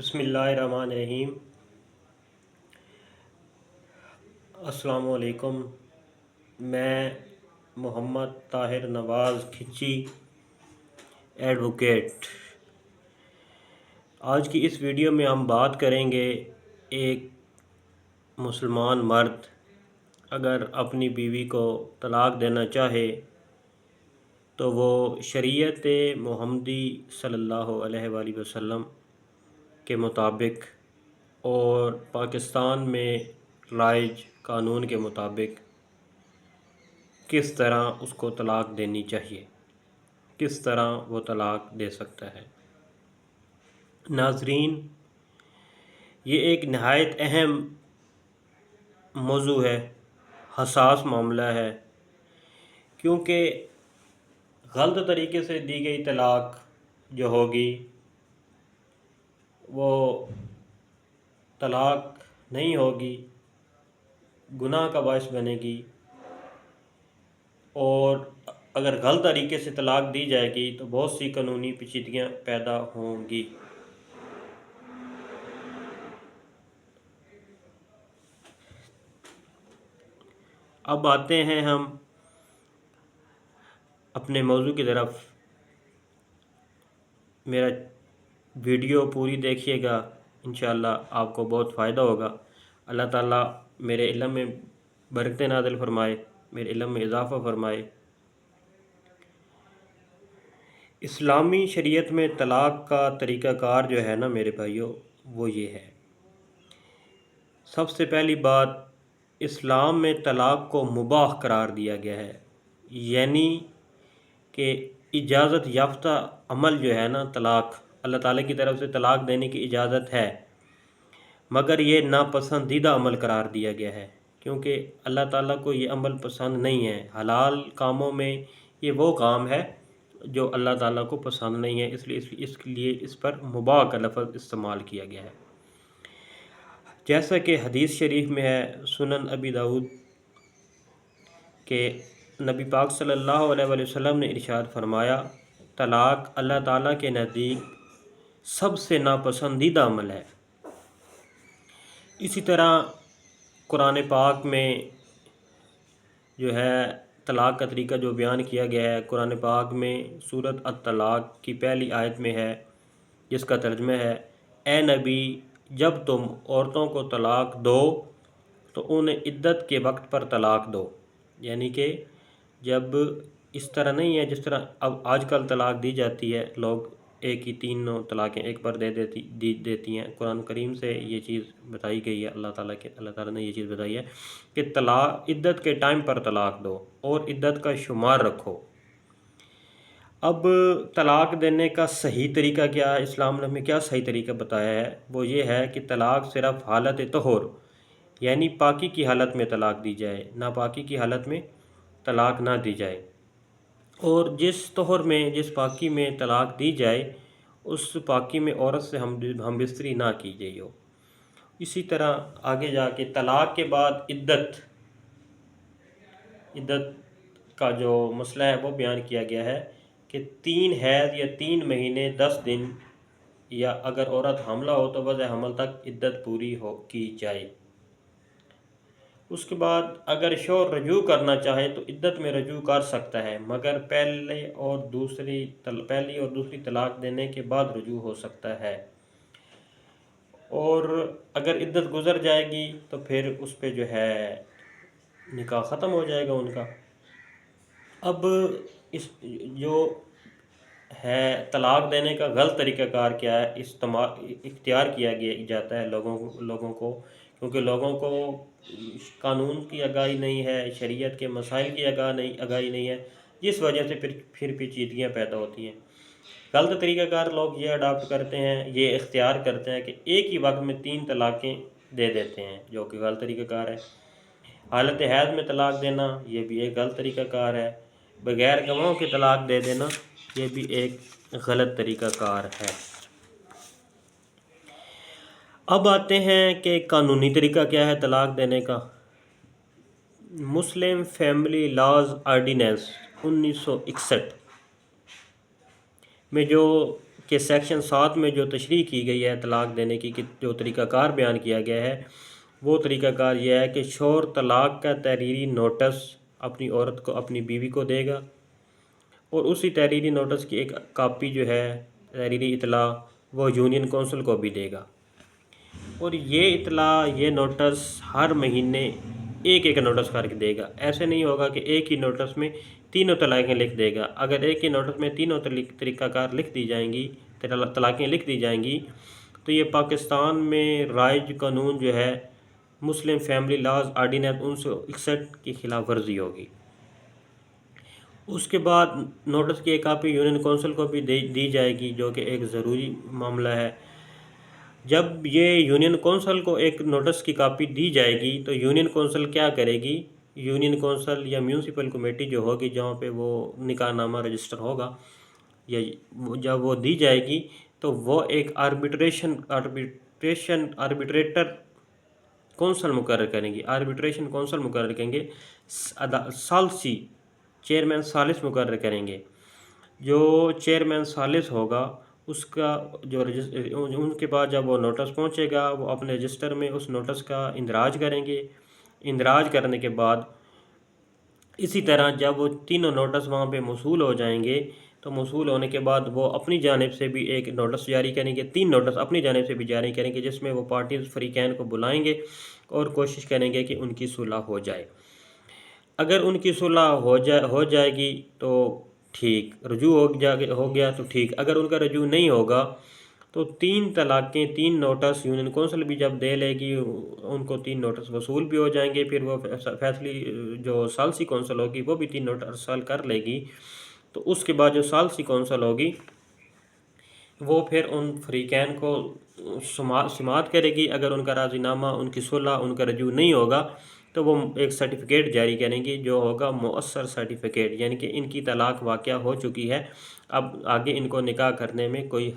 بسم اللہ الرحمن الرحیم۔ السلام علیکم۔ میں محمد طاہر نواز کھچی ایڈوکیٹ۔ آج کی اس ویڈیو میں ہم بات کریں گے ایک مسلمان مرد اگر اپنی بیوی کو طلاق دینا چاہے تو وہ شریعت محمدی صلی اللہ علیہ وآلہ وسلم کے مطابق اور پاکستان میں رائج قانون کے مطابق کس طرح اس کو طلاق دینی چاہیے، کس طرح وہ طلاق دے سکتا ہے۔ ناظرین، یہ ایک نہایت اہم موضوع ہے، حساس معاملہ ہے، کیونکہ غلط طریقے سے دی گئی طلاق جو ہوگی وہ طلاق نہیں ہوگی، گناہ کا باعث بنے گی، اور اگر غلط طریقے سے طلاق دی جائے گی تو بہت سی قانونی پیچیدگیاں پیدا ہوں گی۔ اب آتے ہیں ہم اپنے موضوع کی طرف۔ میرا ویڈیو پوری دیکھیے گا، انشاءاللہ آپ کو بہت فائدہ ہوگا۔ اللہ تعالیٰ میرے علم میں برکتیں نازل فرمائے، میرے علم میں اضافہ فرمائے۔ اسلامی شریعت میں طلاق کا طریقہ کار جو ہے نا میرے بھائیوں، وہ یہ ہے۔ سب سے پہلی بات، اسلام میں طلاق کو مباح قرار دیا گیا ہے، یعنی کہ اجازت یافتہ عمل جو ہے نا طلاق، اللہ تعالیٰ کی طرف سے طلاق دینے کی اجازت ہے، مگر یہ ناپسندیدہ عمل قرار دیا گیا ہے، کیونکہ اللہ تعالیٰ کو یہ عمل پسند نہیں ہے۔ حلال کاموں میں یہ وہ کام ہے جو اللہ تعالیٰ کو پسند نہیں ہے، اس لیے اس پر مباح کا لفظ استعمال کیا گیا ہے۔ جیسا کہ حدیث شریف میں ہے، سنن ابی داؤد کہ نبی پاک صلی اللہ علیہ وآلہ وسلم نے ارشاد فرمایا، طلاق اللہ تعالیٰ کے نزدیک سب سے ناپسندیدہ عمل ہے۔ اسی طرح قرآن پاک میں جو ہے طلاق کا طریقہ جو بیان کیا گیا ہے، قرآن پاک میں سورۃ الطلاق کی پہلی آیت میں ہے، جس کا ترجمہ ہے، اے نبی، جب تم عورتوں کو طلاق دو تو انہیں عدت کے وقت پر طلاق دو۔ یعنی کہ جب اس طرح نہیں ہے جس طرح اب آج کل طلاق دی جاتی ہے، لوگ ایک ہی تینوں طلاقیں ایک بار دیتی ہیں۔ قرآن کریم سے یہ چیز بتائی گئی ہے، اللہ تعالیٰ نے یہ چیز بتائی ہے کہ طلاق عدت کے ٹائم پر طلاق دو اور عدت کا شمار رکھو۔ اب طلاق دینے کا صحیح طریقہ کیا ہے؟ اسلام نے ہمیں کیا صحیح طریقہ بتایا ہے؟ وہ یہ ہے کہ طلاق صرف حالت طہور یعنی پاکی کی حالت میں طلاق دی جائے، ناپاکی کی حالت میں طلاق نہ دی جائے، اور جس طہور میں، جس پاکی میں طلاق دی جائے اس پاکی میں عورت سے ہم بستری نہ کی جائے ہو۔ اسی طرح آگے جا کے طلاق کے بعد عدت کا جو مسئلہ ہے وہ بیان کیا گیا ہے کہ 3 حیض یا 3 مہینے 10 دن، یا اگر عورت حاملہ ہو تو وضع حمل تک عدت پوری کی جائے۔ اس کے بعد اگر شوہر رجوع کرنا چاہے تو عدت میں رجوع کر سکتا ہے، مگر پہلی اور دوسری طلاق دینے کے بعد رجوع ہو سکتا ہے، اور اگر عدت گزر جائے گی تو پھر اس پہ جو ہے نکاح ختم ہو جائے گا ان کا۔ اب اس جو ہے طلاق دینے کا غلط طریقہ کار کیا ہے، اختیار کیا جاتا ہے لوگوں کو، کیونکہ لوگوں کو قانون کی آگاہی نہیں ہے، شریعت کے مسائل کی آگاہی نہیں ہے، جس وجہ سے پھر پیچیدگیاں پیدا ہوتی ہیں۔ غلط طریقہ کار لوگ یہ اڈاپٹ کرتے ہیں، یہ اختیار کرتے ہیں کہ ایک ہی وقت میں 3 طلاقیں دے دیتے ہیں، جو کہ غلط طریقہ کار ہے۔ حالت حیض میں طلاق دینا یہ بھی ایک غلط طریقہ کار ہے۔ بغیر گواہوں کے طلاق دے دینا یہ بھی ایک غلط طریقہ کار ہے۔ اب آتے ہیں کہ قانونی طریقہ کیا ہے طلاق دینے کا۔ مسلم فیملی لاز آرڈیننس 1961 میں جو کہ سیکشن 7 میں جو تشریح کی گئی ہے طلاق دینے کی کہ جو طریقہ کار بیان کیا گیا ہے وہ طریقہ کار یہ ہے کہ شوہر طلاق کا تحریری نوٹس اپنی عورت کو اپنی بیوی کو دے گا اور اسی تحریری نوٹس کی ایک کاپی جو ہے تحریری اطلاع وہ یونین کونسل کو بھی دے گا، اور یہ اطلاع یہ نوٹس ہر مہینے ایک ایک نوٹس کر کے دے گا۔ ایسے نہیں ہوگا کہ ایک ہی نوٹس میں تینوں طلاقیں لکھ دے گا۔ اگر ایک ہی نوٹس میں تینوں طریقہ کار لکھ دی جائیں گی، طلاقیں لکھ دی جائیں گی، تو یہ پاکستان میں رائج قانون جو ہے مسلم فیملی لاز آرڈیننس 1961 کی خلاف ورزی ہوگی۔ اس کے بعد نوٹس کی ایک کاپی یونین کونسل کو بھی دی جائے گی، جو کہ ایک ضروری معاملہ ہے۔ جب یہ یونین کونسل کو ایک نوٹس کی کاپی دی جائے گی تو یونین کونسل کیا کرے گی؟ یونین کونسل یا میونسپل کمیٹی جو ہوگی جہاں پہ وہ نکاح نامہ رجسٹر ہوگا، یا جب وہ دی جائے گی تو وہ ایک آربیٹریٹر کونسل مقرر کریں گے، آربیٹریشن کونسل مقرر کریں گے، ثالثی چیئرمین ثالث مقرر کریں گے۔ جو چیئرمین ثالث ہوگا اس کا جو ان کے بعد جب وہ نوٹس پہنچے گا وہ اپنے رجسٹر میں اس نوٹس کا اندراج کریں گے۔ اندراج کرنے کے بعد اسی طرح جب وہ تینوں نوٹس وہاں پہ موصول ہو جائیں گے تو موصول ہونے کے بعد وہ اپنی جانب سے بھی ایک نوٹس جاری کریں گے، 3 نوٹس اپنی جانب سے بھی جاری کریں گے، جس میں وہ پارٹیز فریقین کو بلائیں گے اور کوشش کریں گے کہ ان کی صلح ہو جائے۔ اگر ان کی صلح ہو جائے گی تو ٹھیک، رجوع ہو گیا تو ٹھیک، اگر ان کا رجوع نہیں ہوگا تو 3 طلاقیں 3 نوٹس یونین کونسل بھی جب دے لے گی ان کو 3 نوٹس وصول بھی ہو جائیں گے، پھر وہ فیصلی جو ثالثی کونسل ہوگی وہ بھی 3 نوٹس ارسال کر لے گی، تو اس کے بعد جو ثالثی کونسل ہوگی وہ پھر ان فریقین کو سماعت کرے گی۔ اگر ان کا راضی نامہ، ان کی صلح، ان کا رجوع نہیں ہوگا تو وہ ایک سرٹیفکیٹ جاری کریں گی جو ہوگا مؤثر سرٹیفکیٹ، یعنی کہ ان کی طلاق واقع ہو چکی ہے، اب آگے ان کو نکاح کرنے میں کوئی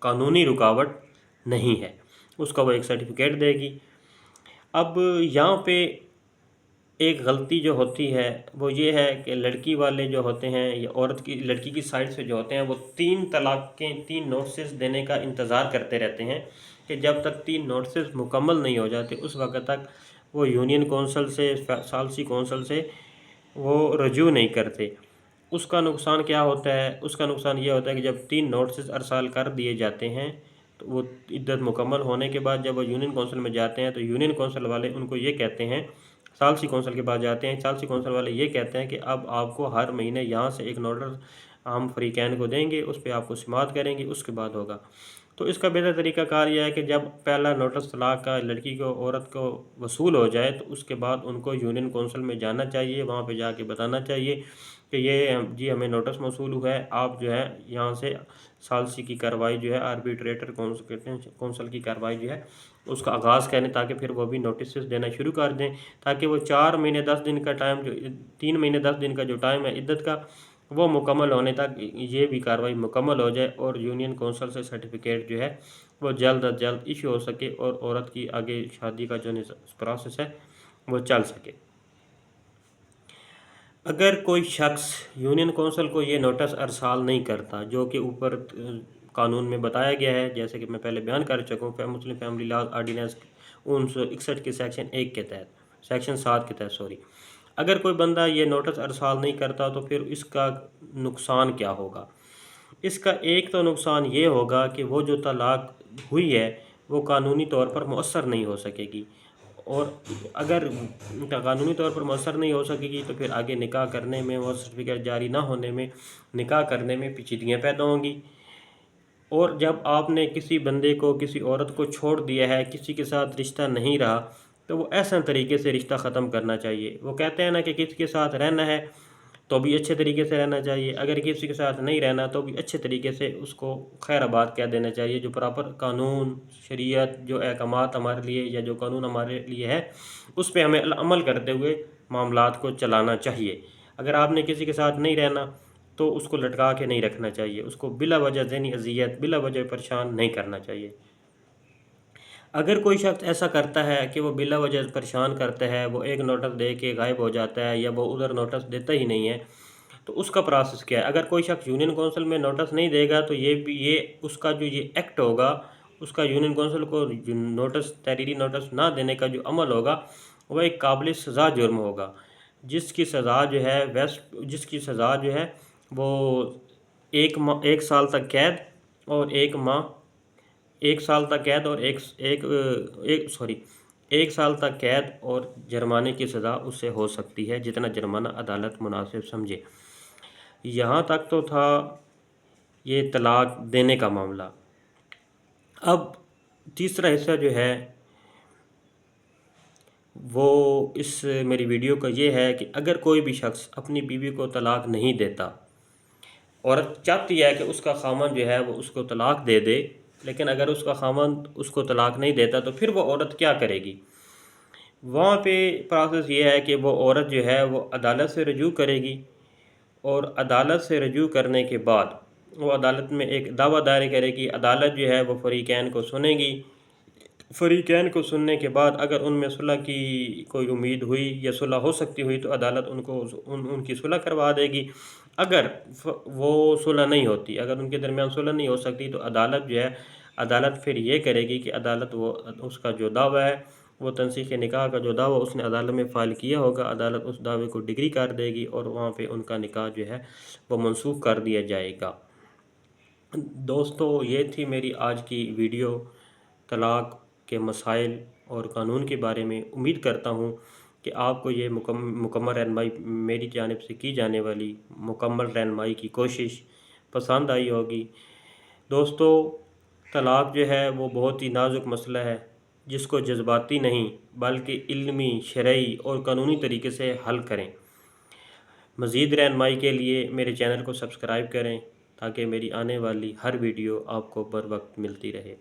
قانونی رکاوٹ نہیں ہے، اس کا وہ ایک سرٹیفکیٹ دے گی۔ اب یہاں پہ ایک غلطی جو ہوتی ہے وہ یہ ہے کہ لڑکی والے جو ہوتے ہیں یا لڑکی کی سائڈ سے جو ہوتے ہیں وہ 3 طلاقیں 3 نوٹسز دینے کا انتظار کرتے رہتے ہیں کہ جب تک 3 نوٹسز مکمل نہیں ہو جاتے اس وقت تک وہ یونین کونسل سے ثالثی کونسل سے وہ رجوع نہیں کرتے۔ اس کا نقصان کیا ہوتا ہے؟ اس کا نقصان یہ ہوتا ہے کہ جب 3 نوٹسز ارسال کر دیے جاتے ہیں تو وہ عدت مکمل ہونے کے بعد جب وہ یونین کونسل میں جاتے ہیں تو یونین کونسل والے ان کو یہ کہتے ہیں، ثالثی کونسل کے بعد جاتے ہیں، ثالثی کونسل والے یہ کہتے ہیں کہ اب آپ کو ہر مہینے یہاں سے ایک نوٹس ہم فریقین کو دیں گے، اس پہ آپ کو سماعت کریں گے، اس کے بعد ہوگا۔ تو اس کا بہتر طریقہ کار یہ ہے کہ جب پہلا نوٹس طلاق کا لڑکی کو عورت کو وصول ہو جائے تو اس کے بعد ان کو یونین کونسل میں جانا چاہیے، وہاں پہ جا کے بتانا چاہیے کہ یہ جی ہمیں نوٹس موصول ہوا ہے، آپ جو ہے یہاں سے ثالثی کی کارروائی جو ہے آربیٹریٹر کونسل کی کارروائی جو ہے اس کا آغاز کریں، تاکہ پھر وہ بھی نوٹسز دینا شروع کر دیں، تاکہ وہ 4 مہینے 10 دن کا ٹائم جو 3 مہینے 10 دن کا جو ٹائم ہے عدت کا وہ مکمل ہونے تک یہ بھی کارروائی مکمل ہو جائے اور یونین کونسل سے سرٹیفکیٹ جو ہے وہ جلد از جلد ایشو ہو سکے اور عورت کی آگے شادی کا جو پروسیس ہے وہ چل سکے۔ اگر کوئی شخص یونین کونسل کو یہ نوٹس ارسال نہیں کرتا جو کہ اوپر قانون میں بتایا گیا ہے، جیسے کہ میں پہلے بیان کر چکا ہوں، مسلم فیملی لاز آرڈیننس 1961 کے سیکشن 1 کے تحت، سیکشن 7 کے تحت اگر کوئی بندہ یہ نوٹس ارسال نہیں کرتا تو پھر اس کا نقصان کیا ہوگا؟ اس کا ایک تو نقصان یہ ہوگا کہ وہ جو طلاق ہوئی ہے وہ قانونی طور پر مؤثر نہیں ہو سکے گی، اور اگر قانونی طور پر مؤثر نہیں ہو سکے گی تو پھر آگے نکاح کرنے میں وہ سرٹیفکیٹ جاری نہ ہونے میں نکاح کرنے میں پیچیدگیاں پیدا ہوں گی۔ اور جب آپ نے کسی بندے کو، کسی عورت کو چھوڑ دیا ہے، کسی کے ساتھ رشتہ نہیں رہا، تو وہ ایسا طریقے سے رشتہ ختم کرنا چاہیے۔ وہ کہتے ہیں نا کہ کسی کے ساتھ رہنا ہے تو بھی اچھے طریقے سے رہنا چاہیے، اگر کسی کے ساتھ نہیں رہنا تو بھی اچھے طریقے سے اس کو خیر آباد کہہ دینا چاہیے، جو پراپر قانون شریعت جو احکامات ہمارے لیے یا جو قانون ہمارے لیے ہے اس پہ ہمیں عمل کرتے ہوئے معاملات کو چلانا چاہیے۔ اگر آپ نے کسی کے ساتھ نہیں رہنا تو اس کو لٹکا کے نہیں رکھنا چاہیے، اس کو بلا وجہ ذہنی اذیت، بلا وجہ پریشان نہیں کرنا چاہیے۔ اگر کوئی شخص ایسا کرتا ہے کہ وہ بلا وجہ پریشان کرتا ہے، وہ ایک نوٹس دے کے غائب ہو جاتا ہے یا وہ ادھر نوٹس دیتا ہی نہیں ہے، تو اس کا پروسیس کیا ہے؟ اگر کوئی شخص یونین کونسل میں نوٹس نہیں دے گا تو یہ اس کا جو یہ ایکٹ ہوگا، اس کا یونین کونسل کو نوٹس، تحریری نوٹس نہ دینے کا جو عمل ہوگا وہ ایک قابل سزا جرم ہوگا، جس کی سزا جو ہے وہ 1 سال تک قید اور 1 سال تک قید اور جرمانے کی سزا اس سے ہو سکتی ہے، جتنا جرمانہ عدالت مناسب سمجھے۔ یہاں تک تو تھا یہ طلاق دینے کا معاملہ۔ اب تیسرا حصہ جو ہے وہ اس میری ویڈیو کا یہ ہے کہ اگر کوئی بھی شخص اپنی بیوی کو طلاق نہیں دیتا، عورت چاہتی ہے کہ اس کا خاوند جو ہے وہ اس کو طلاق دے دے، لیکن اگر اس کا خاوند اس کو طلاق نہیں دیتا تو پھر وہ عورت کیا کرے گی؟ وہاں پہ پروسیس یہ ہے کہ وہ عورت جو ہے وہ عدالت سے رجوع کرے گی، اور عدالت سے رجوع کرنے کے بعد وہ عدالت میں ایک دعویٰ دائر کرے گی۔ عدالت جو ہے وہ فریقین کو سنے گی۔ فریقین کو سننے کے بعد اگر ان میں صلح کی کوئی امید ہوئی یا صلح ہو سکتی ہوئی تو عدالت ان کی صلح کروا دے گی۔ اگر وہ صلح نہیں ہوتی، اگر ان کے درمیان صلح نہیں ہو سکتی تو عدالت پھر یہ کرے گی کہ عدالت اس کا جو دعویٰ ہے، وہ تنسیخ نکاح کا جو دعویٰ اس نے عدالت میں فائل کیا ہوگا، عدالت اس دعوے کو ڈگری کر دے گی اور وہاں پہ ان کا نکاح جو ہے وہ منسوخ کر دیا جائے گا۔ دوستو، یہ تھی میری آج کی ویڈیو طلاق کے مسائل اور قانون کے بارے میں۔ امید کرتا ہوں کہ آپ کو یہ مکمل رہنمائی، میری جانب سے کی جانے والی مکمل رہنمائی کی کوشش پسند آئی ہوگی۔ دوستو، طلاق جو ہے وہ بہت ہی نازک مسئلہ ہے، جس کو جذباتی نہیں بلکہ علمی، شرعی اور قانونی طریقے سے حل کریں۔ مزید رہنمائی کے لیے میرے چینل کو سبسکرائب کریں تاکہ میری آنے والی ہر ویڈیو آپ کو بر وقت ملتی رہے۔